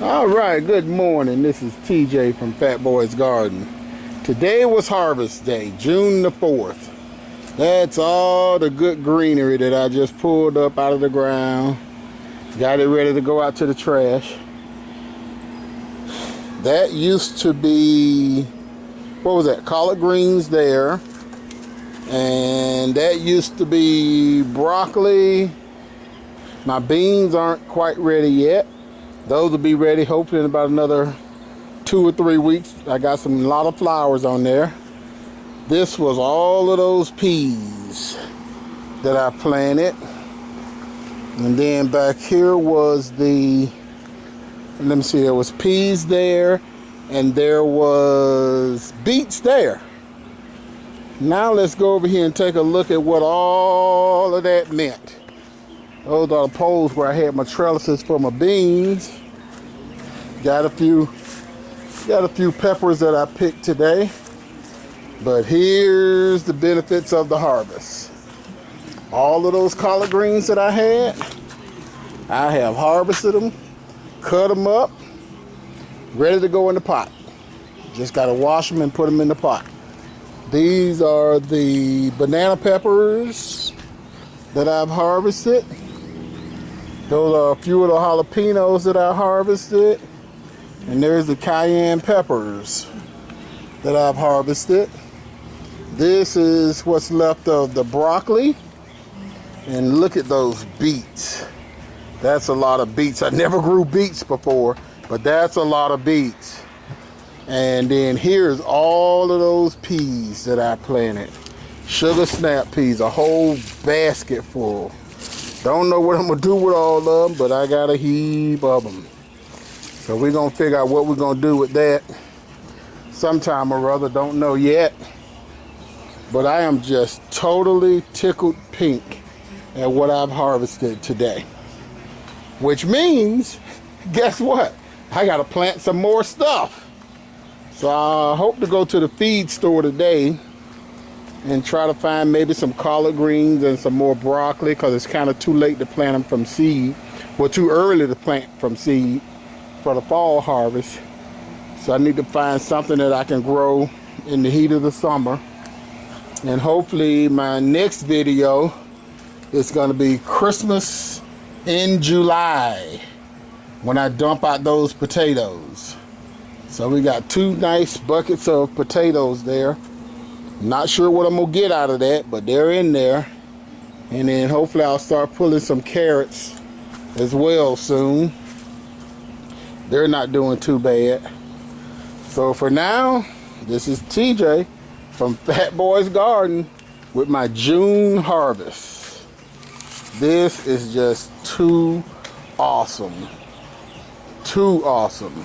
All right, good morning. This is TJ from Fat Boys Garden. Today was harvest day, June the 4th. That's all the good greenery that I just pulled up out of the ground. Got it ready to go out to the trash. That used to be, what was that? Collard greens there. And that used to be broccoli. My beans aren't quite ready yet. Those will be ready hopefully in about another 2 or 3 weeks. I got a lot of flowers on there. This was all of those peas that I planted. And then back here was let me see, there was peas there and there was beets there. Now let's go over here and take a look at what all of that meant. Those are the poles where I had my trellises for my beans. Got a few peppers that I picked today. But here's the benefits of the harvest. All of those collard greens that I have harvested them, cut them up, ready to go in the pot. Just gotta wash them and put them in the pot. These are the banana peppers that I've harvested. Those are a few of the jalapenos that I harvested. And there's the cayenne peppers that I've harvested. This is what's left of the broccoli. And look at those beets. That's a lot of beets. I never grew beets before, but that's a lot of beets. And then here's all of those peas that I planted. Sugar snap peas, a whole basket full. Don't know what I'm gonna do with all of them, but I got a heap of them. So we're gonna figure out what we're gonna do with that sometime or other, don't know yet. But I am just totally tickled pink at what I've harvested today. Which means, guess what? I gotta plant some more stuff. So I hope to go to the feed store today and try to find maybe some collard greens and some more broccoli, because it's kind of too late to plant them from seed. Well, too early to plant from seed for the fall harvest. So I need to find something that I can grow in the heat of the summer. And hopefully my next video is going to be Christmas in July when I dump out those potatoes. So we got 2 nice buckets of potatoes there. Not sure what I'm gonna get out of that, but they're in there. And then hopefully I'll start pulling some carrots as well soon. They're not doing too bad. So for now, this is TJ from Fat Boys Garden with my June harvest. This is just too awesome. Too awesome.